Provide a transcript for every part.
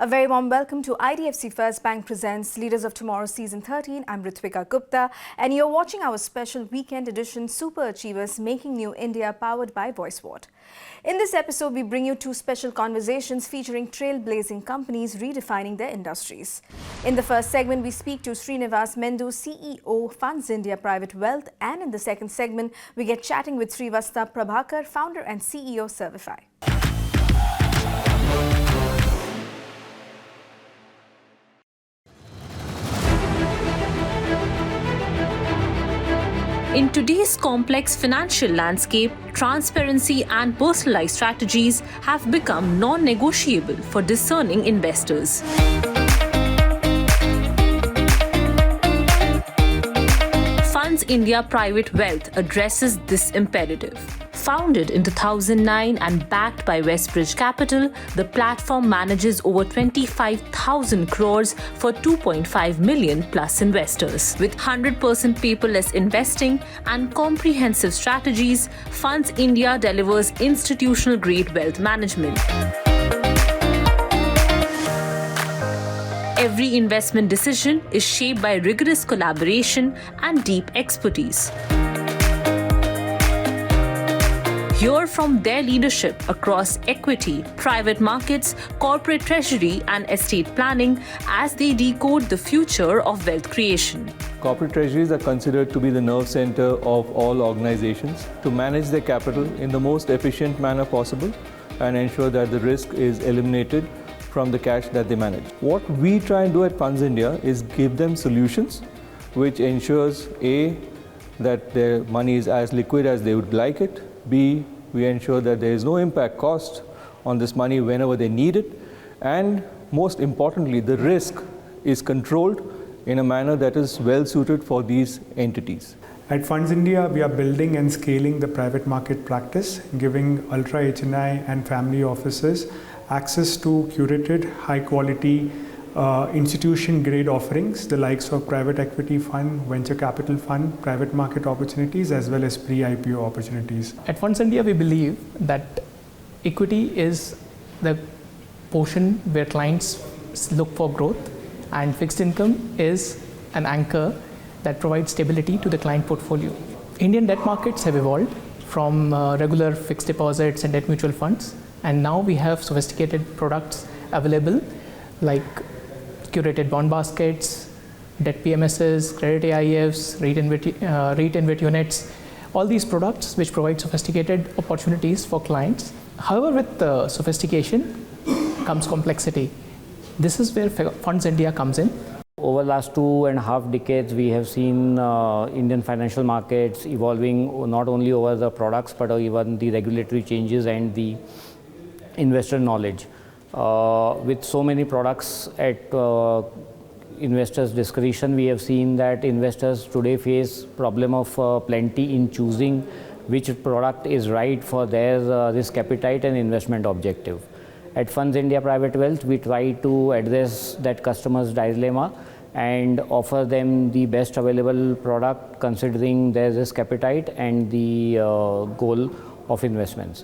A very warm welcome to IDFC First Bank presents Leaders of Tomorrow Season 13. I'm Ritvika Gupta and you're watching our special weekend edition Super Achievers Making New India powered by VoiceWord. In this episode, we bring you two special conversations featuring trailblazing companies redefining their industries. In the first segment, we speak to Srinivas Mendu, CEO, FundsIndia Private Wealth, and in the second segment, we get chatting with Srivastava Prabhakar, founder and CEO, Servify. In today's complex financial landscape, transparency and personalized strategies have become non-negotiable for discerning investors. FundsIndia Private Wealth addresses this imperative. Founded in 2009 and backed by Westbridge Capital, the platform manages over 25,000 crores for 2.5 million plus investors. With 100% paperless investing and comprehensive strategies, FundsIndia delivers institutional-grade wealth management. Every investment decision is shaped by rigorous collaboration and deep expertise. Hear from their leadership across equity, private markets, corporate treasury, and estate planning as they decode the future of wealth creation. Corporate treasuries are considered to be the nerve center of all organizations to manage their capital in the most efficient manner possible and ensure that the risk is eliminated from the cash that they manage. What we try and do at FundsIndia is give them solutions which ensures A, that their money is as liquid as they would like it, B, we ensure that there is no impact cost on this money whenever they need it, and most importantly, the risk is controlled in a manner that is well suited for these entities. At FundsIndia, we are building and scaling the private market practice, giving ultra HNI and family offices access to curated, high-quality, institution-grade offerings, the likes of private equity fund, venture capital fund, private market opportunities, as well as pre-IPO opportunities. At FundsIndia, we believe that equity is the portion where clients look for growth, and fixed income is an anchor that provides stability to the client portfolio. Indian debt markets have evolved from regular fixed deposits and debt mutual funds, and now we have sophisticated products available like curated bond baskets, debt PMSs, credit AIFs, REIT InvIT units, all these products which provide sophisticated opportunities for clients. However, with sophistication comes complexity. This is where FundsIndia comes in. Over the last 2.5 decades, we have seen Indian financial markets evolving not only over the products but even the regulatory changes and the investor knowledge. With so many products at investors' discretion, we have seen that investors today face problem of plenty in choosing which product is right for their risk appetite and investment objective. At FundsIndia Private Wealth, we try to address that customer's dilemma and offer them the best available product considering their risk appetite and the goal of investments.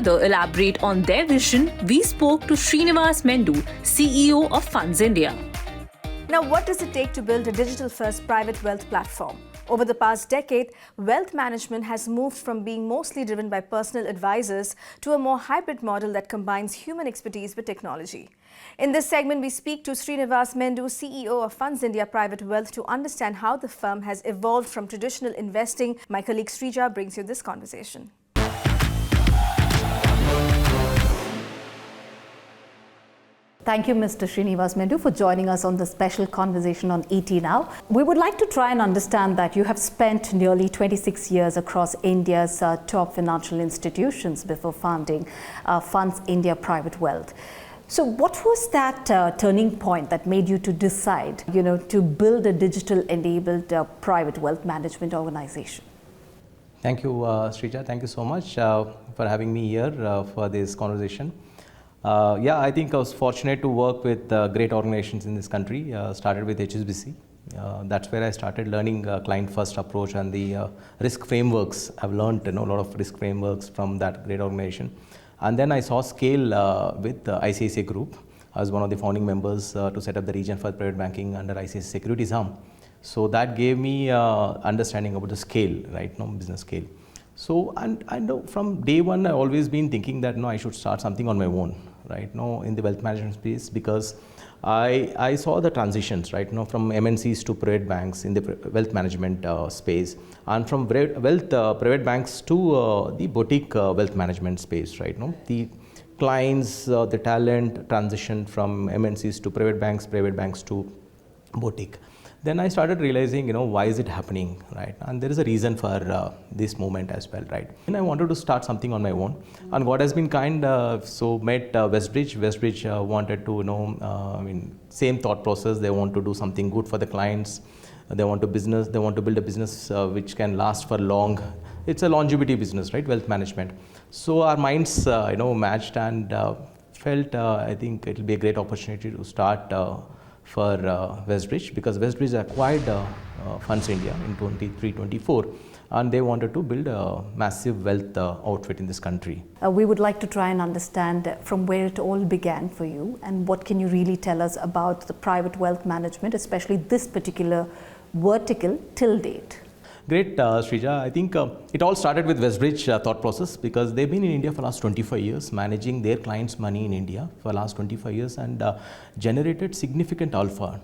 To elaborate on their vision, we spoke to Srinivas Mendu, CEO of FundsIndia. Now, what does it take to build a digital-first private wealth platform? Over the past decade, wealth management has moved from being mostly driven by personal advisors to a more hybrid model that combines human expertise with technology. In this segment, we speak to Srinivas Mendu, CEO of FundsIndia Private Wealth, to understand how the firm has evolved from traditional investing. My colleague Srija brings you this conversation. Thank you, Mr. Srinivas Mendu, for joining us on this special conversation on ET Now. We would like to try and understand that you have spent nearly 26 years across India's top financial institutions before founding FundsIndia Private Wealth. So what was that turning point that made you to decide, to build a digital-enabled private wealth management organization? Thank you, Srija. Thank you so much for having me here for this conversation. I think I was fortunate to work with great organizations in this country. Started with HSBC, That's where I started learning client first approach and the risk frameworks. I've learned a lot of risk frameworks from that great organization. And then I saw scale with ICICI Group. I was one of the founding members to set up the region for private banking under ICICI Securities arm. So that gave me understanding about the scale, right? Business scale. So, and I know from day one, I've always been thinking that I should start something on my own, right? In the wealth management space, because I saw the transitions, right? From MNCs to private banks in the wealth management space, and from private banks to the boutique wealth management space, right? The clients, the talent transition from MNCs to private banks to boutique. Then I started realizing, why is it happening, right? And there is a reason for this movement as well, right? And I wanted to start something on my own. And God has been kind, so met Westbridge. Westbridge wanted to, same thought process. They want to do something good for the clients. They want to build a business which can last for long. It's a longevity business, right? Wealth management. So our minds, matched and felt, I think it will be a great opportunity to start for Westbridge, because Westbridge acquired FundsIndia in 23-24, and they wanted to build a massive wealth outfit in this country. We would like to try and understand from where it all began for you, and what can you really tell us about the private wealth management, especially this particular vertical till date? Great, Srija. I think it all started with Westbridge thought process, because they've been in India for the last 25 years, managing their clients' money in India for the last 25 years, and generated significant alpha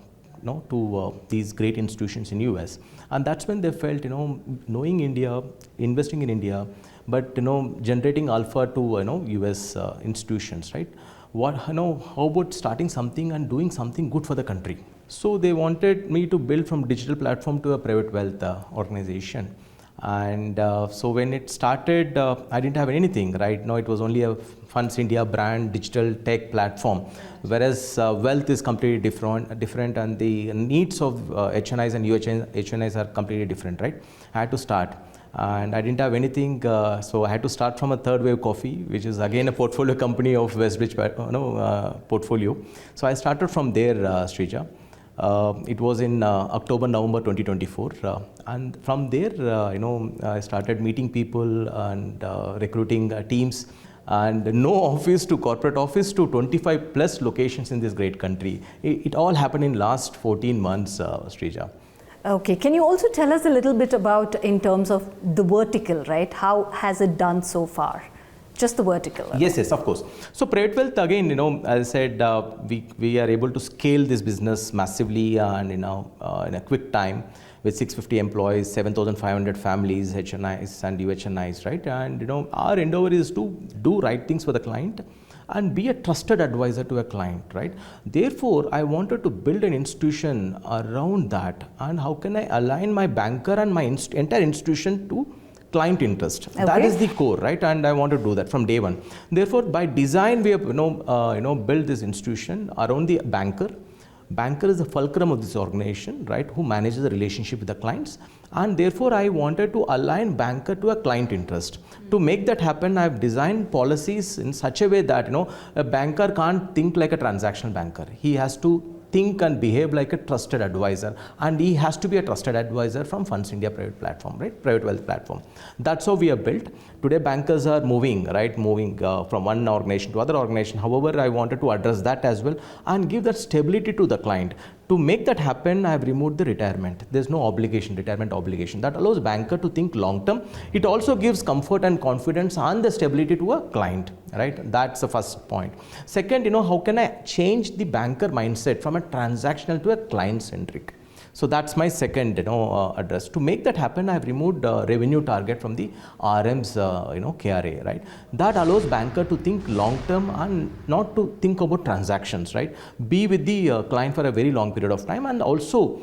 to these great institutions in US. And that's when they felt, knowing India, investing in India, but generating alpha to US institutions, right? How about starting something and doing something good for the country? So they wanted me to build from digital platform to a private wealth organization. And so when it started, I didn't have anything, right? It was only a FundsIndia brand digital tech platform, whereas wealth is completely different, and the needs of HNIs and HNIs are completely different, right? I had to start. And I didn't have anything, so I had to start from a Third Wave Coffee, which is again a portfolio company of Westbridge portfolio. So I started from there, Srija. It was in November 2024, and from there, I started meeting people and recruiting teams, and no office to corporate office to 25 plus locations in this great country. It all happened in last 14 months, Srija. Okay, can you also tell us a little bit about, in terms of the vertical, right? How has it done so far? Just the vertical. Yes, of course. So private wealth, again, as I said, we are able to scale this business massively and in a quick time, with 650 employees, 7,500 families, HNIs and UHNIs, right? And our endeavor is to do right things for the client and be a trusted advisor to a client, right? Therefore, I wanted to build an institution around that, and how can I align my banker and my entire institution to client interest. Okay. That is the core, right? And I want to do that from day one. Therefore, by design, we have built this institution around the banker. Banker is the fulcrum of this organization, right? Who manages the relationship with the clients, and therefore I wanted to align banker to a client interest. To make that happen, I have designed policies in such a way that a banker can't think like a transactional banker. He has to think and behave like a trusted advisor, and he has to be a trusted advisor from FundsIndia Private Platform, right? Private Wealth Platform. That's how we are built. Today, bankers are moving from one organization to other organization. However, I wanted to address that as well and give that stability to the client. To make that happen, I have removed the retirement. There's no retirement obligation. That allows banker to think long term. It also gives comfort and confidence and the stability to a client, right? That's the first point. Second, how can I change the banker mindset from a transactional to a client-centric? So that's my second, address. To make that happen, I have removed revenue target from the RM's, KRA, right? That allows banker to think long term and not to think about transactions, right? Be with the client for a very long period of time, and also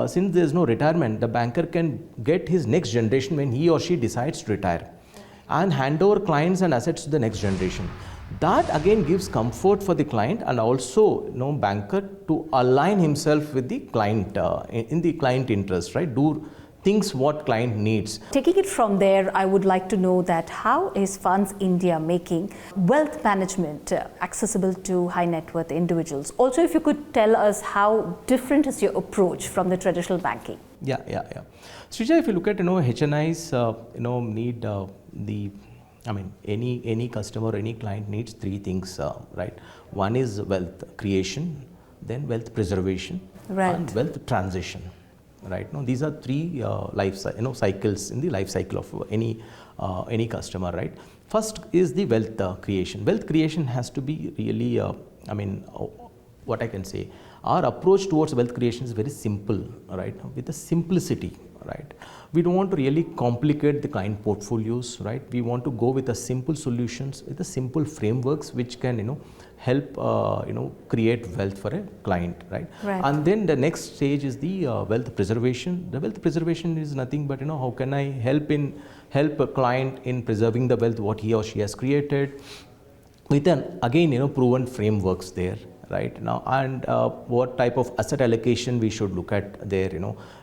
since there is no retirement, the banker can get his next generation when he or she decides to retire, and hand over clients and assets to the next generation. That again gives comfort for the client, and also banker to align himself with the client in the client interest, right? Do things what client needs. Taking it from there, I would like to know that how is Funds India making wealth management accessible to high net worth individuals? Also, if you could tell us how different is your approach from the traditional banking? Yeah. Srija, if you look at, HNIs, need any customer, any client needs three things, right? One is wealth creation, then wealth preservation, right, and wealth transition. Right now, these are three cycles in the life cycle of any customer. Right. First is the wealth creation. Wealth creation has to be really, what I can say, our approach towards wealth creation is very simple. Right, with the simplicity. Right, we don't want to really complicate the client portfolios. Right, we want to go with the simple solutions, with the simple frameworks which can help create wealth for a client, right? And then the next stage is the wealth preservation. The wealth preservation is nothing but how can I help a client in preserving the wealth what he or she has created, with an again proven frameworks there. Right now, and what type of asset allocation we should look at there.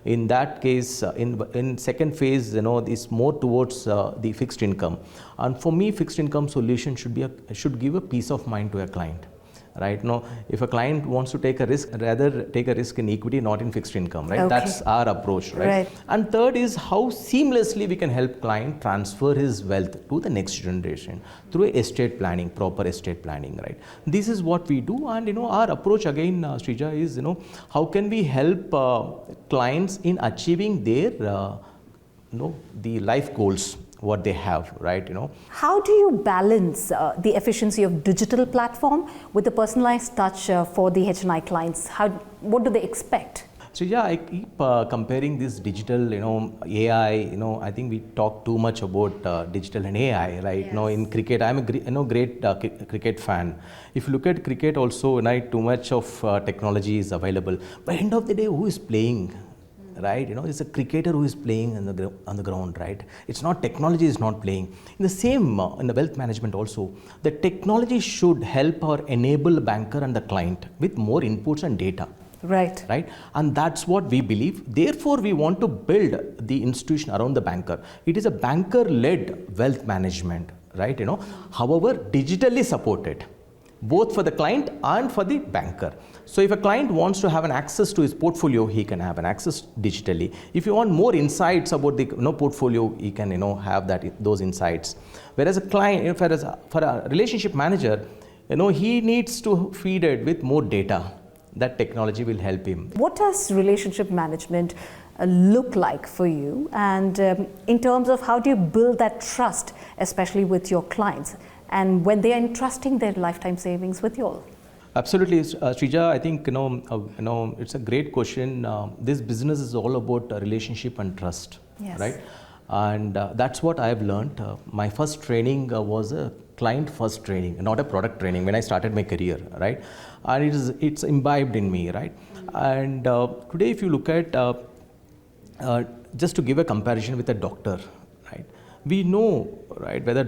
In that case, in second phase, is more towards the fixed income. And for me, fixed income solution should give a peace of mind to a client. Right now, if a client wants to take a risk, rather take a risk in equity, not in fixed income. Right, okay. That's our approach. Right? And third is how seamlessly we can help client transfer his wealth to the next generation through estate planning, proper estate planning. Right, this is what we do, and our approach again, Srija, is how can we help clients in achieving their the life goals what they have, right? How do you balance the efficiency of digital platform with the personalized touch for the HNI clients? What do they expect? So yeah, I keep comparing this digital, AI. I think we talk too much about digital and AI, right? Yes. In cricket, I'm a great cricket fan. If you look at cricket, also, too much of technology is available. But end of the day, who is playing? Right, it's a cricketer who is playing on the ground, right? It's not technology is not playing. In the same, in the wealth management also, the technology should help or enable banker and the client with more inputs and data. Right. Right, and that's what we believe. Therefore, we want to build the institution around the banker. It is a banker-led wealth management, right? However, digitally supported, both for the client and for the banker. So if a client wants to have an access to his portfolio, he can have an access digitally. If you want more insights about the portfolio, he can have those insights. Whereas a client, for a relationship manager, he needs to feed it with more data. That technology will help him. What does relationship management look like for you? And in terms of how do you build that trust, especially with your clients, and when they are entrusting their lifetime savings with you all? Absolutely, Srija. I think it's a great question. This business is all about relationship and trust, yes. Right? And that's what I have learned. My first training was a client first training, not a product training. When I started my career, right? And it's imbibed in me, right? And today, if you look at just to give a comparison with a doctor, right? We know, right, whether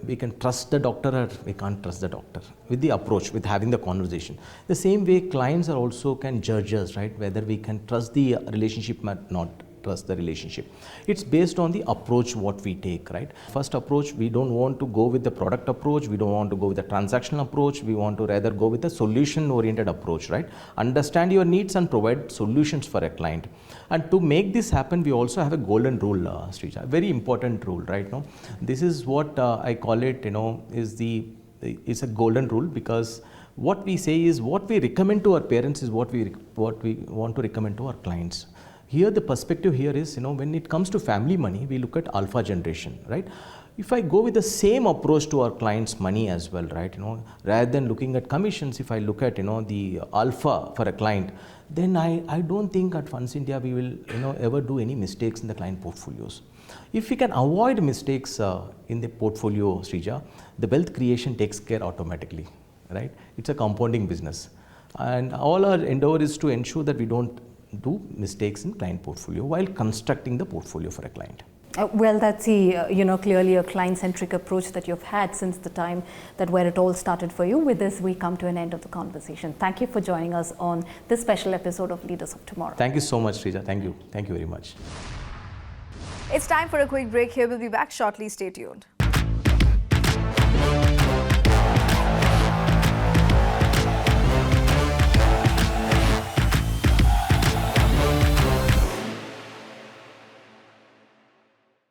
we can trust the doctor or we can't trust the doctor with the approach, with having the conversation. The same way clients are also can judge us, right, whether we can trust the relationship or not trust the relationship. It's based on the approach what we take, right? First approach, we don't want to go with the product approach. We don't want to go with the transactional approach. We want to rather go with the solution oriented approach, right? Understand your needs and provide solutions for a client. And to make this happen, we also have a golden rule, Srija, a very important rule, right? No, this is what I call it, is a golden rule, because what we say is what we recommend to our parents is what we want to recommend to our clients. Here, the perspective here is, when it comes to family money, we look at alpha generation, right? If I go with the same approach to our clients' money as well, right? Rather than looking at commissions, if I look at, the alpha for a client, then I don't think at Funds India we will, ever do any mistakes in the client portfolios. If we can avoid mistakes in the portfolio, Srija, the wealth creation takes care automatically, right? It's a compounding business. And all our endeavor is to ensure that we don't do mistakes in client portfolio while constructing the portfolio for a client. Well, that's clearly a client-centric approach that you've had since the time that where it all started for you. With this, we come to an end of the conversation. Thank you for joining us on this special episode of Leaders of Tomorrow. Thank you so much, Srija. Thank you. Thank you very much. It's time for a quick break here. We'll be back shortly. Stay tuned.